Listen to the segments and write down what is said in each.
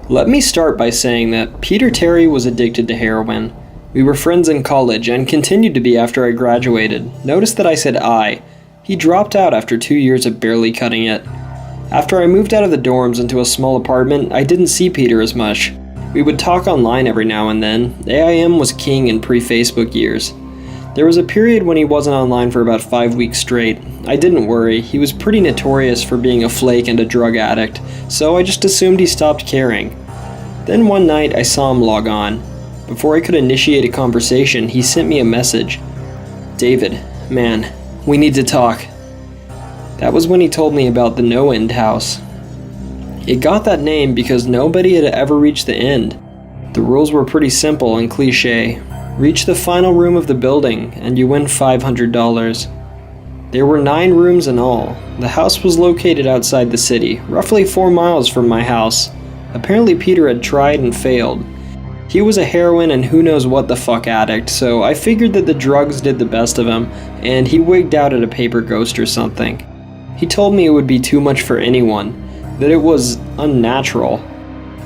Let me start by saying that Peter Terry was addicted to heroin. We were friends in college and continued to be after I graduated. Notice that I said I. He dropped out after 2 years of barely cutting it. After I moved out of the dorms into a small apartment, I didn't see Peter as much. We would talk online every now and then. AIM was king in pre-Facebook years. There was a period when he wasn't online for about 5 weeks straight. I didn't worry, he was pretty notorious for being a flake and a drug addict, so I just assumed he stopped caring. Then one night I saw him log on. Before I could initiate a conversation, he sent me a message. "David, man, we need to talk." That was when he told me about the No End house. It got that name because nobody had ever reached the end. The rules were pretty simple and cliche. Reach the final room of the building and you win $500. There were 9 rooms in all. The house was located outside the city, roughly 4 miles from my house. Apparently Peter had tried and failed. He was a heroin and who knows what the fuck addict, so I figured that the drugs did the best of him, and he wigged out at a paper ghost or something. He told me it would be too much for anyone, that it was unnatural.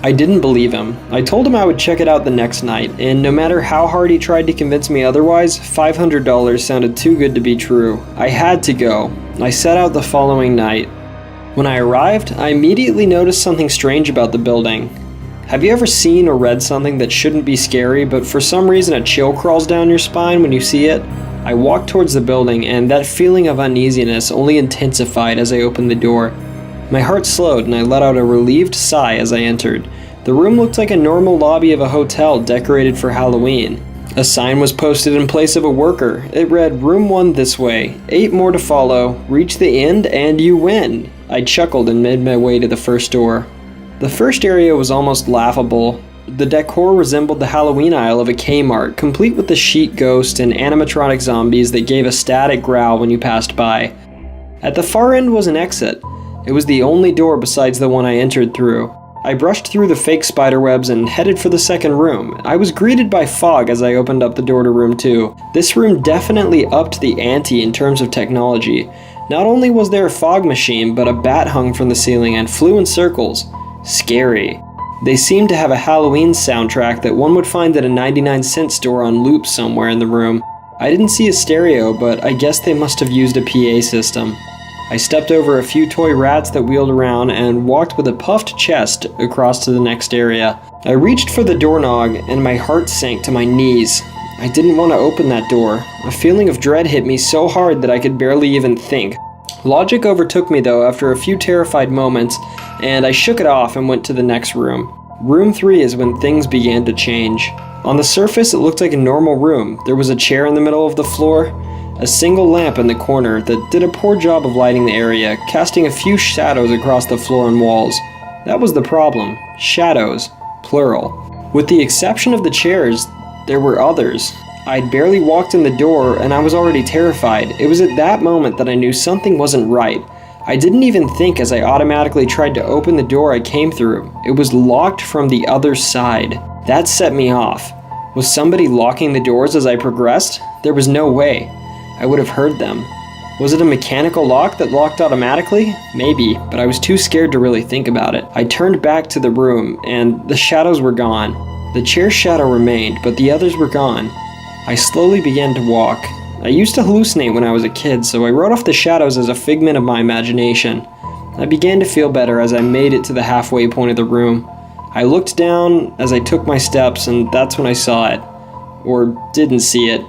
I didn't believe him. I told him I would check it out the next night, and no matter how hard he tried to convince me otherwise, $500 sounded too good to be true. I had to go. I set out the following night. When I arrived, I immediately noticed something strange about the building. Have you ever seen or read something that shouldn't be scary, but for some reason a chill crawls down your spine when you see it? I walked towards the building, and that feeling of uneasiness only intensified as I opened the door. My heart slowed and I let out a relieved sigh as I entered. The room looked like a normal lobby of a hotel decorated for Halloween. A sign was posted in place of a worker. It read, "Room 1 this way, 8 more to follow, reach the end and you win." I chuckled and made my way to the first door. The first area was almost laughable. The decor resembled the Halloween aisle of a Kmart, complete with the sheet ghost and animatronic zombies that gave a static growl when you passed by. At the far end was an exit. It was the only door besides the one I entered through. I brushed through the fake spiderwebs and headed for the second room. I was greeted by fog as I opened up the door to room 2. This room definitely upped the ante in terms of technology. Not only was there a fog machine, but a bat hung from the ceiling and flew in circles. Scary. They seemed to have a Halloween soundtrack that one would find at a 99-cent store on loop somewhere in the room. I didn't see a stereo, but I guess they must have used a PA system. I stepped over a few toy rats that wheeled around and walked with a puffed chest across to the next area. I reached for the doorknob and my heart sank to my knees. I didn't want to open that door. A feeling of dread hit me so hard that I could barely even think. Logic overtook me though after a few terrified moments, and I shook it off and went to the next room. Room 3 is when things began to change. On the surface, it looked like a normal room. There was a chair in the middle of the floor, a single lamp in the corner that did a poor job of lighting the area, casting a few shadows across the floor and walls. That was the problem. Shadows. Plural. With the exception of the chairs, there were others. I'd barely walked in the door and I was already terrified. It was at that moment that I knew something wasn't right. I didn't even think as I automatically tried to open the door I came through. It was locked from the other side. That set me off. Was somebody locking the doors as I progressed? There was no way. I would have heard them. Was it a mechanical lock that locked automatically? Maybe, but I was too scared to really think about it. I turned back to the room, and the shadows were gone. The chair shadow remained, but the others were gone. I slowly began to walk. I used to hallucinate when I was a kid, so I wrote off the shadows as a figment of my imagination. I began to feel better as I made it to the halfway point of the room. I looked down as I took my steps, and that's when I saw it. Or didn't see it.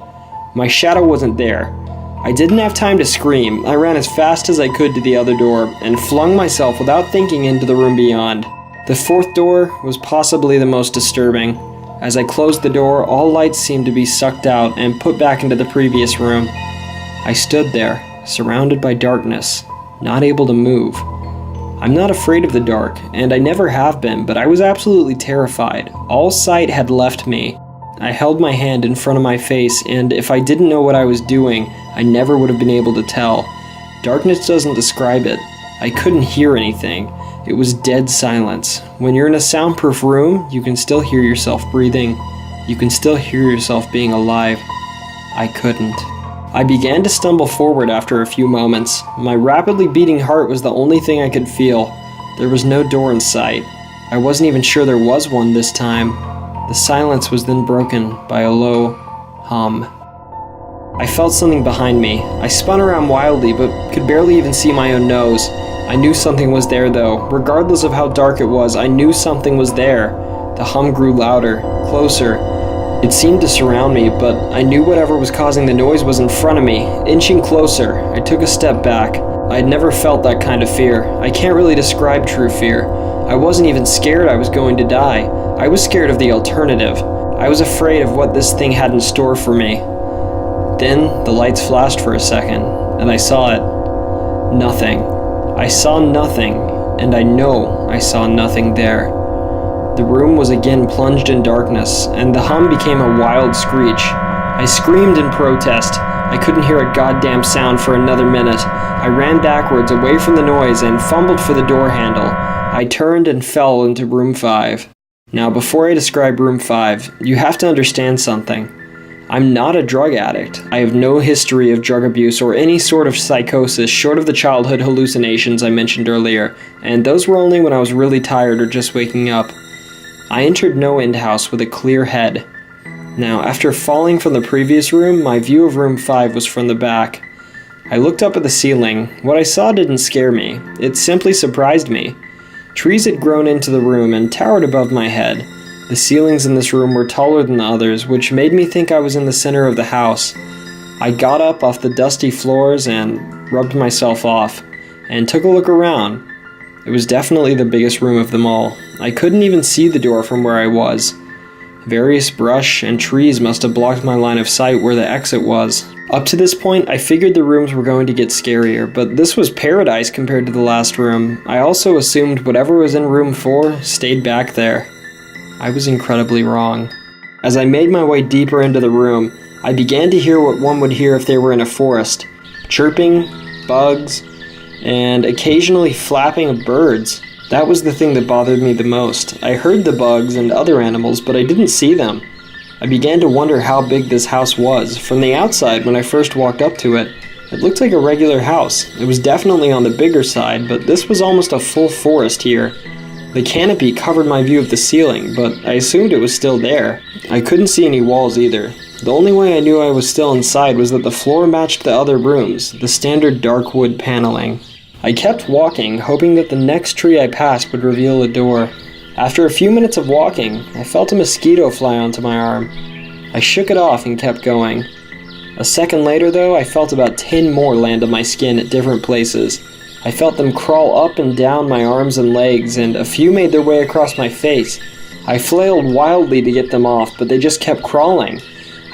My shadow wasn't there. I didn't have time to scream. I ran as fast as I could to the other door and flung myself without thinking into the room beyond. The fourth door was possibly the most disturbing. As I closed the door, all lights seemed to be sucked out and put back into the previous room. I stood there, surrounded by darkness, not able to move. I'm not afraid of the dark, and I never have been, but I was absolutely terrified. All sight had left me. I held my hand in front of my face, and if I didn't know what I was doing, I never would have been able to tell. Darkness doesn't describe it. I couldn't hear anything. It was dead silence. When you're in a soundproof room, you can still hear yourself breathing. You can still hear yourself being alive. I couldn't. I began to stumble forward after a few moments. My rapidly beating heart was the only thing I could feel. There was no door in sight. I wasn't even sure there was one this time. The silence was then broken by a low hum. I felt something behind me. I spun around wildly, but could barely even see my own nose. I knew something was there though. Regardless of how dark it was, I knew something was there. The hum grew louder, closer. It seemed to surround me, but I knew whatever was causing the noise was in front of me, inching closer. I took a step back. I had never felt that kind of fear. I can't really describe true fear. I wasn't even scared I was going to die. I was scared of the alternative. I was afraid of what this thing had in store for me. Then the lights flashed for a second, and I saw it. Nothing. I saw nothing, and I know I saw nothing there. The room was again plunged in darkness, and the hum became a wild screech. I screamed in protest. I couldn't hear a goddamn sound for another minute. I ran backwards away from the noise and fumbled for the door handle. I turned and fell into room 5. Now, before I describe room 5, you have to understand something. I'm not a drug addict. I have no history of drug abuse or any sort of psychosis short of the childhood hallucinations I mentioned earlier, and those were only when I was really tired or just waking up. I entered No End House with a clear head. Now, after falling from the previous room, my view of room 5 was from the back. I looked up at the ceiling. What I saw didn't scare me. It simply surprised me. Trees had grown into the room and towered above my head. The ceilings in this room were taller than the others, which made me think I was in the center of the house. I got up off the dusty floors and rubbed myself off, and took a look around. It was definitely the biggest room of them all. I couldn't even see the door from where I was. Various brush and trees must have blocked my line of sight where the exit was. Up to this point, I figured the rooms were going to get scarier, but this was paradise compared to the last room. I also assumed whatever was in room 4 stayed back there. I was incredibly wrong. As I made my way deeper into the room, I began to hear what one would hear if they were in a forest. Chirping, bugs, and occasionally flapping of birds. That was the thing that bothered me the most. I heard the bugs and other animals, but I didn't see them. I began to wonder how big this house was. From the outside, when I first walked up to it, it looked like a regular house. It was definitely on the bigger side, but this was almost a full forest here. The canopy covered my view of the ceiling, but I assumed it was still there. I couldn't see any walls either. The only way I knew I was still inside was that the floor matched the other rooms, the standard dark wood paneling. I kept walking, hoping that the next tree I passed would reveal a door. After a few minutes of walking, I felt a mosquito fly onto my arm. I shook it off and kept going. A second later, though, I felt about 10 more land on my skin at different places. I felt them crawl up and down my arms and legs, and a few made their way across my face. I flailed wildly to get them off, but they just kept crawling.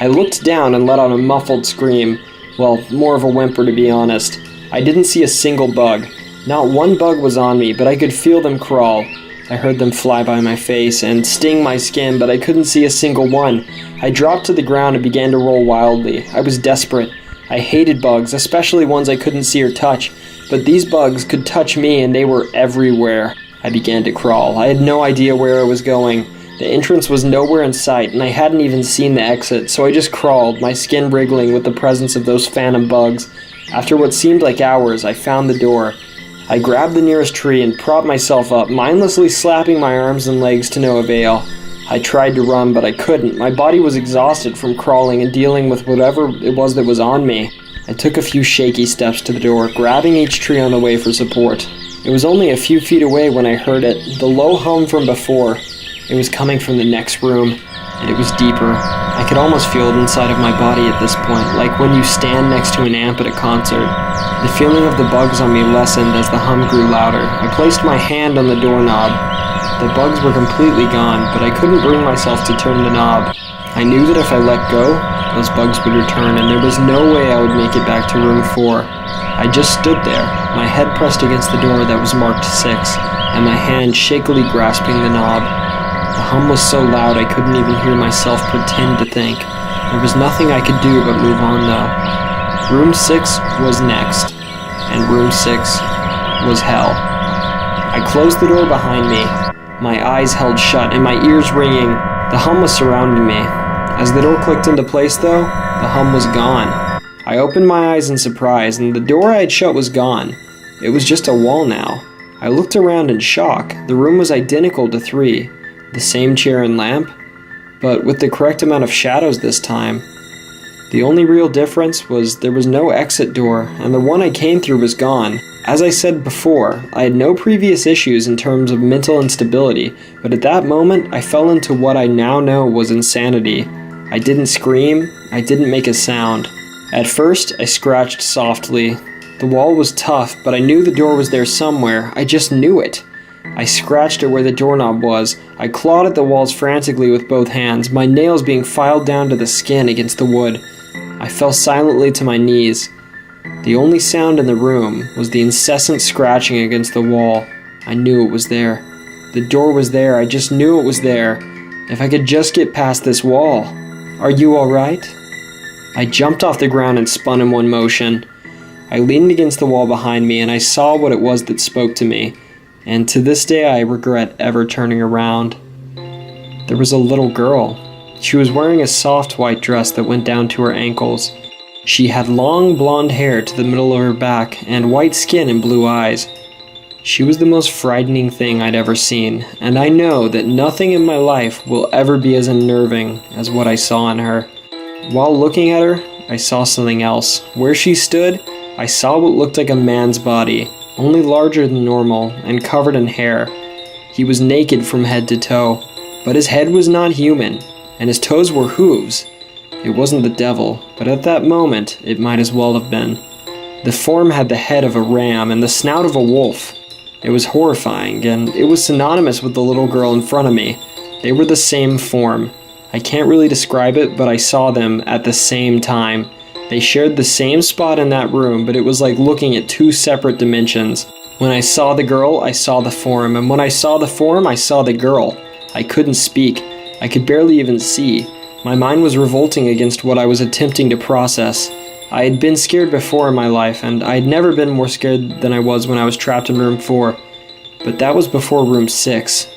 I looked down and let out a muffled scream. Well, more of a whimper to be honest. I didn't see a single bug. Not one bug was on me, but I could feel them crawl. I heard them fly by my face and sting my skin, but I couldn't see a single one. I dropped to the ground and began to roll wildly. I was desperate. I hated bugs, especially ones I couldn't see or touch. But these bugs could touch me and they were everywhere. I began to crawl. I had no idea where I was going. The entrance was nowhere in sight and I hadn't even seen the exit, so I just crawled, my skin wriggling with the presence of those phantom bugs. After what seemed like hours, I found the door. I grabbed the nearest tree and propped myself up, mindlessly slapping my arms and legs to no avail. I tried to run, but I couldn't. My body was exhausted from crawling and dealing with whatever it was that was on me. I took a few shaky steps to the door, grabbing each tree on the way for support. It was only a few feet away when I heard it, the low hum from before. It was coming from the next room, and it was deeper. I could almost feel it inside of my body at this point, like when you stand next to an amp at a concert. The feeling of the bugs on me lessened as the hum grew louder. I placed my hand on the doorknob. The bugs were completely gone, but I couldn't bring myself to turn the knob. I knew that if I let go, those bugs would return, and there was no way I would make it back to room 4. I just stood there, my head pressed against the door that was marked 6, and my hand shakily grasping the knob. The hum was so loud I couldn't even hear myself pretend to think. There was nothing I could do but move on though. Room 6 was next, and room 6 was hell. I closed the door behind me, my eyes held shut and my ears ringing. The hum was surrounding me. As the door clicked into place though, the hum was gone. I opened my eyes in surprise, and the door I had shut was gone. It was just a wall now. I looked around in shock. The room was identical to 3, the same chair and lamp, but with the correct amount of shadows this time. The only real difference was there was no exit door, and the one I came through was gone. As I said before, I had no previous issues in terms of mental instability, but at that moment I fell into what I now know was insanity. I didn't scream, I didn't make a sound. At first, I scratched softly. The wall was tough, but I knew the door was there somewhere. I just knew it. I scratched at where the doorknob was. I clawed at the walls frantically with both hands, my nails being filed down to the skin against the wood. I fell silently to my knees. The only sound in the room was the incessant scratching against the wall. I knew it was there. The door was there. I just knew it was there. If I could just get past this wall. Are you all right? I jumped off the ground and spun in one motion. I leaned against the wall behind me and I saw what it was that spoke to me. And to this day I regret ever turning around. There was a little girl. She was wearing a soft white dress that went down to her ankles. She had long blonde hair to the middle of her back and white skin and blue eyes. She was the most frightening thing I'd ever seen, and I know that nothing in my life will ever be as unnerving as what I saw in her. While looking at her, I saw something else. Where she stood, I saw what looked like a man's body, only larger than normal and covered in hair. He was naked from head to toe, but his head was not human, and his toes were hooves. It wasn't the devil, but at that moment, it might as well have been. The form had the head of a ram and the snout of a wolf. It was horrifying, and it was synonymous with the little girl in front of me. They were the same form. I can't really describe it, but I saw them at the same time. They shared the same spot in that room, but it was like looking at 2 separate dimensions. When I saw the girl, I saw the form, and when I saw the form, I saw the girl. I couldn't speak. I could barely even see. My mind was revolting against what I was attempting to process. I had been scared before in my life, and I had never been more scared than I was when I was trapped in room 4. But that was before room 6.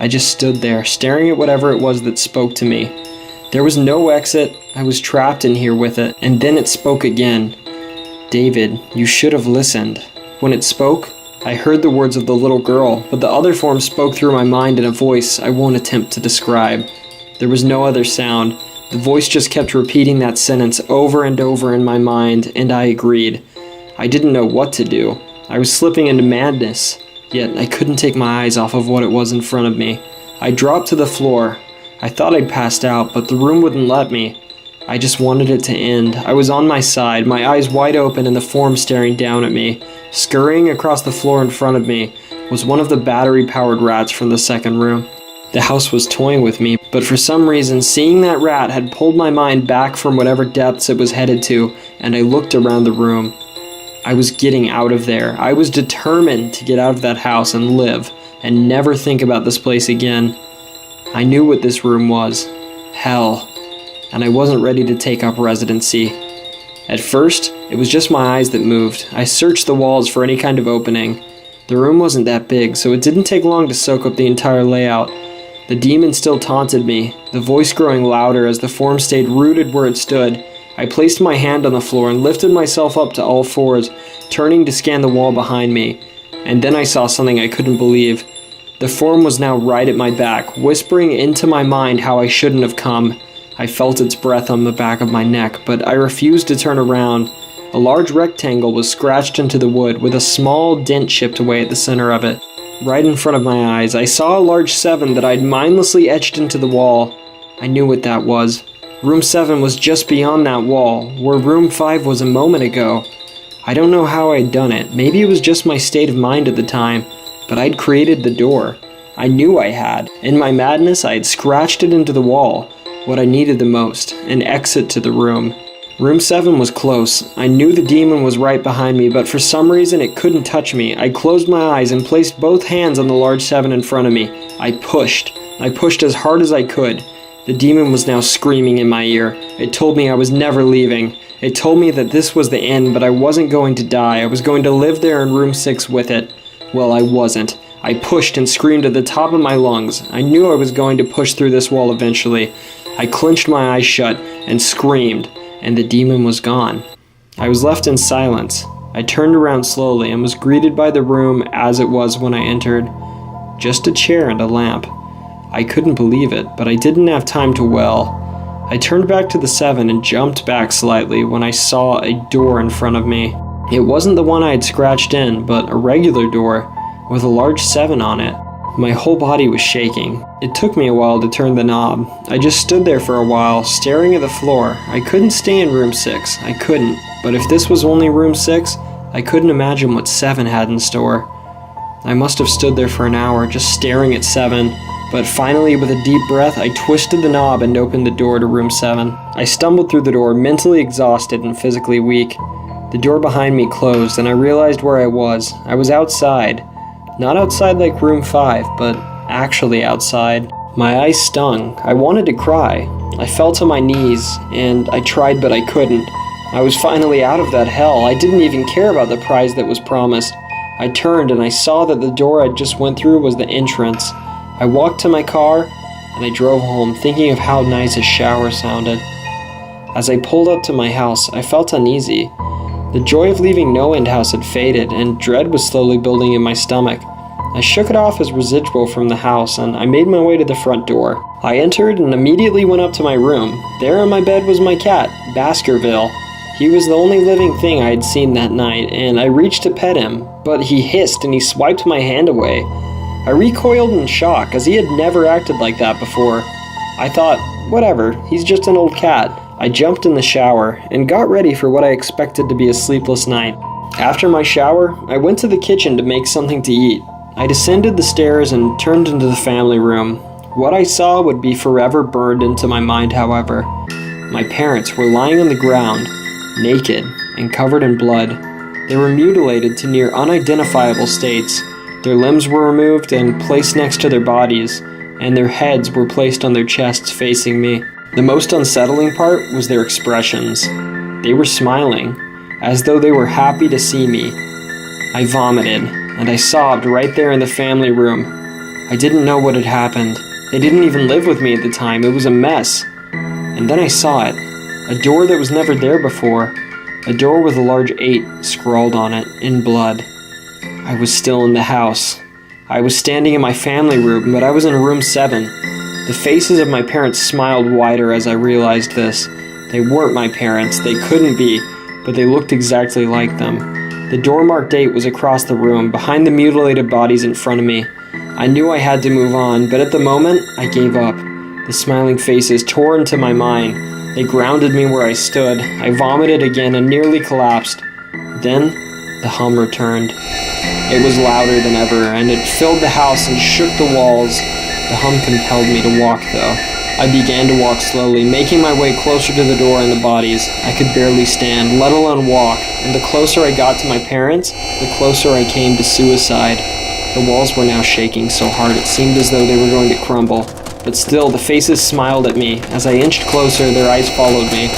I just stood there, staring at whatever it was that spoke to me. There was no exit. I was trapped in here with it, and then it spoke again. David, you should have listened. When it spoke, I heard the words of the little girl, but the other form spoke through my mind in a voice I won't attempt to describe. There was no other sound. The voice just kept repeating that sentence over and over in my mind, and I agreed. I didn't know what to do. I was slipping into madness, yet I couldn't take my eyes off of what it was in front of me. I dropped to the floor. I thought I'd passed out, but the room wouldn't let me. I just wanted it to end. I was on my side, my eyes wide open and the form staring down at me. Scurrying across the floor in front of me was one of the battery-powered rats from the second room. The house was toying with me, but for some reason, seeing that rat had pulled my mind back from whatever depths it was headed to, and I looked around the room. I was getting out of there. I was determined to get out of that house and live, and never think about this place again. I knew what this room was. Hell. And I wasn't ready to take up residency. At first, it was just my eyes that moved. I searched the walls for any kind of opening. The room wasn't that big, so it didn't take long to soak up the entire layout. The demon still taunted me, the voice growing louder as the form stayed rooted where it stood. I placed my hand on the floor and lifted myself up to all fours, turning to scan the wall behind me. And then I saw something I couldn't believe. The form was now right at my back, whispering into my mind how I shouldn't have come. I felt its breath on the back of my neck, but I refused to turn around. A large rectangle was scratched into the wood, with a small dent chipped away at the center of it. Right in front of my eyes, I saw a large 7 that I'd mindlessly etched into the wall. I knew what that was. Room 7 was just beyond that wall, where room 5 was a moment ago. I don't know how I'd done it. Maybe it was just my state of mind at the time, but I'd created the door. I knew I had. In my madness, I had scratched it into the wall, what I needed the most, an exit to the room. Room 7 was close. I knew the demon was right behind me, but for some reason it couldn't touch me. I closed my eyes and placed both hands on the large 7 in front of me. I pushed. I pushed as hard as I could. The demon was now screaming in my ear. It told me I was never leaving. It told me that this was the end, but I wasn't going to die. I was going to live there in room 6 with it. Well, I wasn't. I pushed and screamed at the top of my lungs. I knew I was going to push through this wall eventually. I clenched my eyes shut and screamed, and the demon was gone. I was left in silence. I turned around slowly and was greeted by the room as it was when I entered. Just a chair and a lamp. I couldn't believe it, but I didn't have time to wail. I turned back to the 7 and jumped back slightly when I saw a door in front of me. It wasn't the one I had scratched in, but a regular door with a large 7 on it. My whole body was shaking. It took me a while to turn the knob. I just stood there for a while, staring at the floor. I couldn't stay in room 6. I couldn't. But if this was only room 6, I couldn't imagine what 7 had in store. I must have stood there for an hour, just staring at 7. But finally, with a deep breath, I twisted the knob and opened the door to room 7. I stumbled through the door, mentally exhausted and physically weak. The door behind me closed, and I realized where I was. I was outside. Not outside like room 5, but actually outside. My eyes stung. I wanted to cry. I fell to my knees, and I tried but I couldn't. I was finally out of that hell. I didn't even care about the prize that was promised. I turned and I saw that the door I just went through was the entrance. I walked to my car, and I drove home, thinking of how nice a shower sounded. As I pulled up to my house, I felt uneasy. The joy of leaving No End House had faded, and dread was slowly building in my stomach. I shook it off as residual from the house, and I made my way to the front door. I entered and immediately went up to my room. There on my bed was my cat, Baskerville. He was the only living thing I had seen that night, and I reached to pet him, but he hissed and he swiped my hand away. I recoiled in shock, as he had never acted like that before. I thought, whatever, he's just an old cat. I jumped in the shower and got ready for what I expected to be a sleepless night. After my shower, I went to the kitchen to make something to eat. I descended the stairs and turned into the family room. What I saw would be forever burned into my mind, however. My parents were lying on the ground, naked and covered in blood. They were mutilated to near unidentifiable states. Their limbs were removed and placed next to their bodies, and their heads were placed on their chests facing me. The most unsettling part was their expressions. They were smiling, as though they were happy to see me. I vomited, and I sobbed right there in the family room. I didn't know what had happened. They didn't even live with me at the time. It was a mess. And then I saw it. A door that was never there before. A door with a large 8 scrawled on it, in blood. I was still in the house. I was standing in my family room, but I was in room 7. The faces of my parents smiled wider as I realized this. They weren't my parents. They couldn't be, but they looked exactly like them. The door marked 8 was across the room, behind the mutilated bodies in front of me. I knew I had to move on, but at the moment, I gave up. The smiling faces tore into my mind. They grounded me where I stood. I vomited again and nearly collapsed. Then, the hum returned. It was louder than ever, and it filled the house and shook the walls. The hum compelled me to walk, though. I began to walk slowly, making my way closer to the door and the bodies. I could barely stand, let alone walk, and the closer I got to my parents, the closer I came to suicide. The walls were now shaking so hard it seemed as though they were going to crumble. But still, the faces smiled at me. As I inched closer, their eyes followed me.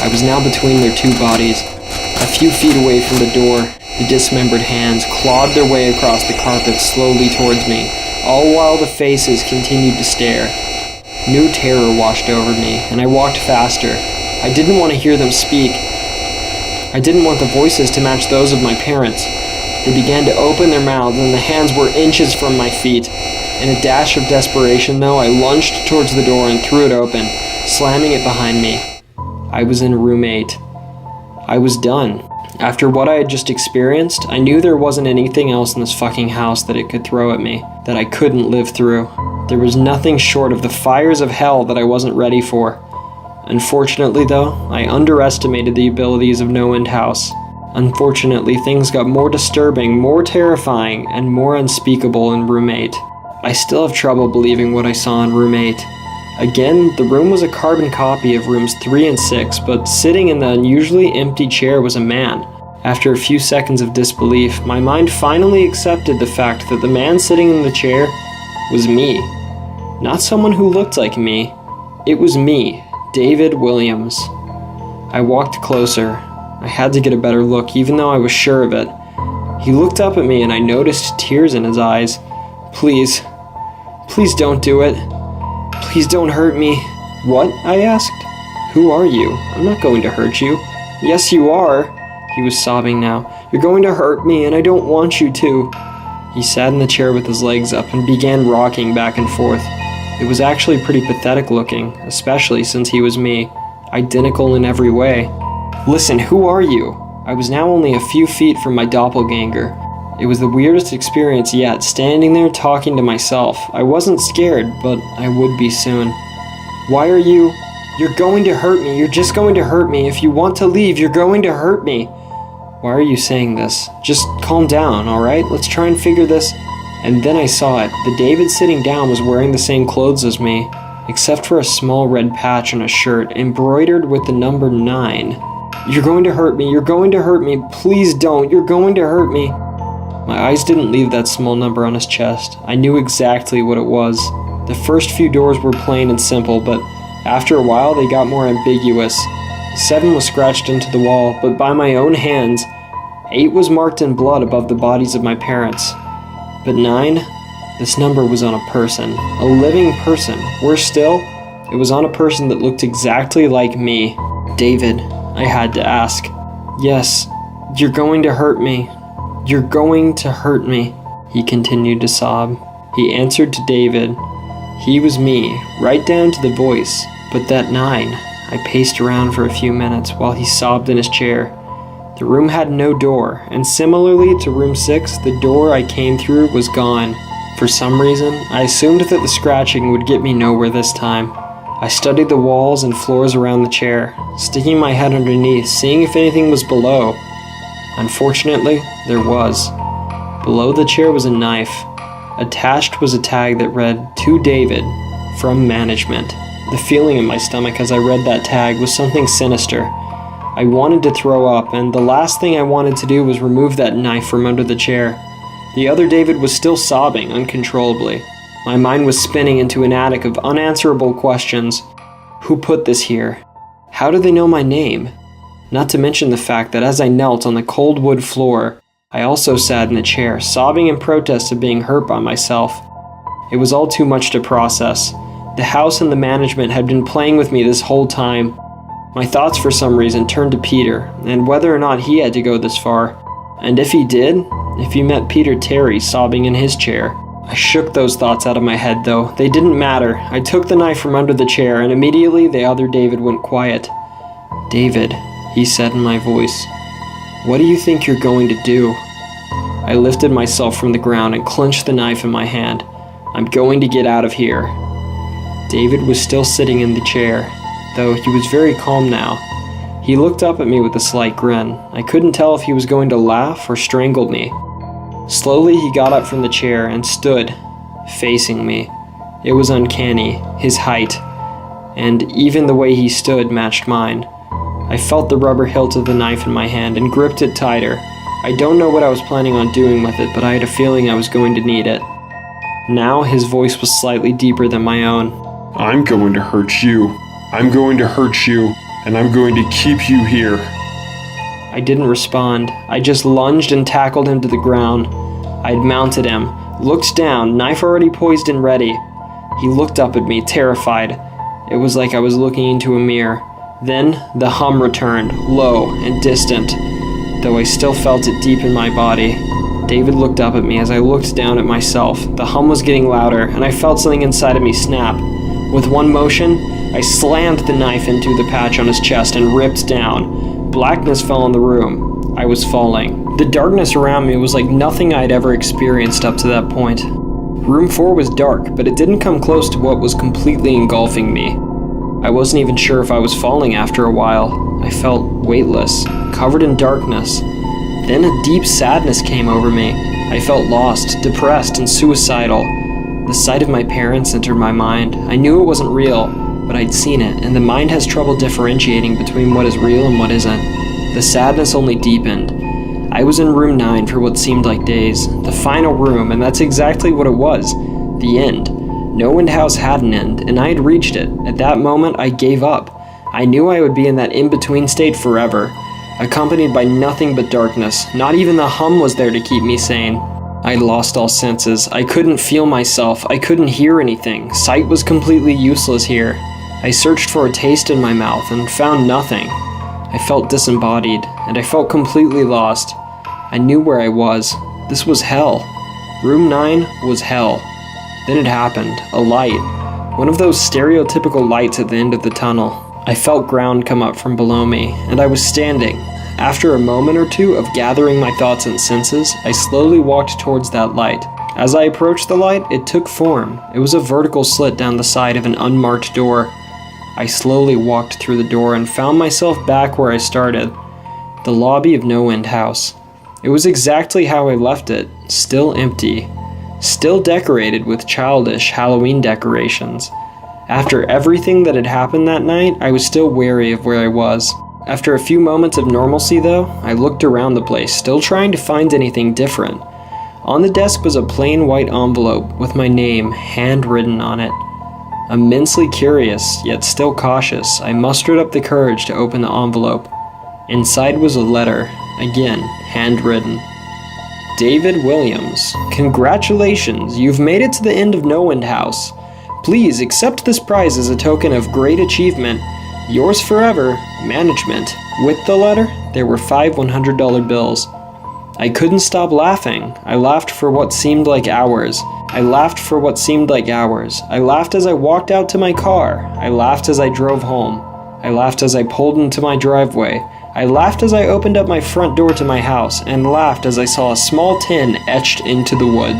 I was now between their 2 bodies. A few feet away from the door, the dismembered hands clawed their way across the carpet slowly towards me, all while the faces continued to stare. New terror washed over me, and I walked faster. I didn't want to hear them speak. I didn't want the voices to match those of my parents. They began to open their mouths, and the hands were inches from my feet. In a dash of desperation, though, I lunged towards the door and threw it open, slamming it behind me. I was in room 8. I was done. After what I had just experienced, I knew there wasn't anything else in this fucking house that it could throw at me, that I couldn't live through. There was nothing short of the fires of hell that I wasn't ready for. Unfortunately, though, I underestimated the abilities of No End House. Unfortunately, things got more disturbing, more terrifying, and more unspeakable in room 8. I still have trouble believing what I saw in room 8. Again, the room was a carbon copy of rooms 3 and 6, but sitting in the unusually empty chair was a man. After a few seconds of disbelief, my mind finally accepted the fact that the man sitting in the chair was me. Not someone who looked like me. It was me, David Williams. I walked closer. I had to get a better look, even though I was sure of it. He looked up at me and I noticed tears in his eyes. Please don't do it. Please don't hurt me. What? I asked. Who are you? I'm not going to hurt you. Yes, you are. He was sobbing now. You're going to hurt me, and I don't want you to." He sat in the chair with his legs up and began rocking back and forth. It was actually pretty pathetic looking, especially since he was me, identical in every way. "Listen, who are you?" I was now only a few feet from my doppelganger. It was the weirdest experience yet, standing there talking to myself. I wasn't scared, but I would be soon. "Why are you? You're going to hurt me. You're just going to hurt me. If you want to leave, you're going to hurt me." "Why are you saying this? Just calm down, alright? Let's try and figure this." And then I saw it. The David sitting down was wearing the same clothes as me, except for a small red patch on his shirt, embroidered with the number 9. "You're going to hurt me. You're going to hurt me. Please don't. You're going to hurt me." My eyes didn't leave that small number on his chest. I knew exactly what it was. The first few doors were plain and simple, but after a while they got more ambiguous. 7 was scratched into the wall, but by my own hands. 8 was marked in blood above the bodies of my parents. But 9? This number was on a person. A living person. Worse still, it was on a person that looked exactly like me. "David," I had to ask. "Yes, you're going to hurt me. You're going to hurt me," he continued to sob. He answered to David. He was me, right down to the voice. But that 9, I paced around for a few minutes while he sobbed in his chair. The room had no door, and similarly to room 6, the door I came through was gone. For some reason, I assumed that the scratching would get me nowhere this time. I studied the walls and floors around the chair, sticking my head underneath, seeing if anything was below. Unfortunately, there was. Below the chair was a knife. Attached was a tag that read, "To David, from management." The feeling in my stomach as I read that tag was something sinister. I wanted to throw up, and the last thing I wanted to do was remove that knife from under the chair. The other David was still sobbing uncontrollably. My mind was spinning into an attic of unanswerable questions. Who put this here? How do they know my name? Not to mention the fact that as I knelt on the cold wood floor, I also sat in a chair, sobbing in protest of being hurt by myself. It was all too much to process. The house and the management had been playing with me this whole time. My thoughts for some reason turned to Peter, and whether or not he had to go this far. And if he did, if he met Peter Terry sobbing in his chair. I shook those thoughts out of my head though. They didn't matter. I took the knife from under the chair, and immediately the other David went quiet. "David," he said in my voice, "what do you think you're going to do?" I lifted myself from the ground and clenched the knife in my hand. "I'm going to get out of here." David was still sitting in the chair, though he was very calm now. He looked up at me with a slight grin. I couldn't tell if he was going to laugh or strangle me. Slowly he got up from the chair and stood, facing me. It was uncanny, his height, and even the way he stood matched mine. I felt the rubber hilt of the knife in my hand and gripped it tighter. I don't know what I was planning on doing with it, but I had a feeling I was going to need it. Now his voice was slightly deeper than my own. "I'm going to hurt you. I'm going to hurt you, and I'm going to keep you here." I didn't respond. I just lunged and tackled him to the ground. I had mounted him, looked down, knife already poised and ready. He looked up at me, terrified. It was like I was looking into a mirror. Then the hum returned, low and distant, though I still felt it deep in my body. David looked up at me as I looked down at myself. The hum was getting louder, and I felt something inside of me snap. With one motion, I slammed the knife into the patch on his chest and ripped down. Blackness fell on the room. I was falling. The darkness around me was like nothing I had ever experienced up to that point. Room 4 was dark, but it didn't come close to what was completely engulfing me. I wasn't even sure if I was falling after a while. I felt weightless, covered in darkness. Then a deep sadness came over me. I felt lost, depressed, and suicidal. The sight of my parents entered my mind. I knew it wasn't real, but I'd seen it, and the mind has trouble differentiating between what is real and what isn't. The sadness only deepened. I was in room 9 for what seemed like days, the final room, and that's exactly what it was, the end. No end house had an end, and I had reached it. At that moment, I gave up. I knew I would be in that in-between state forever, accompanied by nothing but darkness. Not even the hum was there to keep me sane. I'd lost all senses. I couldn't feel myself. I couldn't hear anything. Sight was completely useless here. I searched for a taste in my mouth and found nothing. I felt disembodied, and I felt completely lost. I knew where I was. This was hell. Room 9 was hell. Then it happened. A light. One of those stereotypical lights at the end of the tunnel. I felt ground come up from below me, and I was standing. After a moment or two of gathering my thoughts and senses, I slowly walked towards that light. As I approached the light, it took form. It was a vertical slit down the side of an unmarked door. I slowly walked through the door and found myself back where I started. The lobby of No End House. It was exactly how I left it, still empty. Still decorated with childish Halloween decorations. After everything that had happened that night, I was still wary of where I was. After a few moments of normalcy though, I looked around the place, still trying to find anything different. On the desk was a plain white envelope with my name handwritten on it. Immensely curious, yet still cautious, I mustered up the courage to open the envelope. Inside was a letter, again, handwritten. David Williams, congratulations, you've made it to the end of No End House. Please accept this prize as a token of great achievement. Yours forever, Management. With the letter, there were 5 $100 bills. I couldn't stop laughing. I laughed for what seemed like hours. I laughed as I walked out to my car. I laughed as I drove home. I laughed as I pulled into my driveway. I laughed as I opened up my front door to my house, and laughed as I saw a small tin etched into the wood.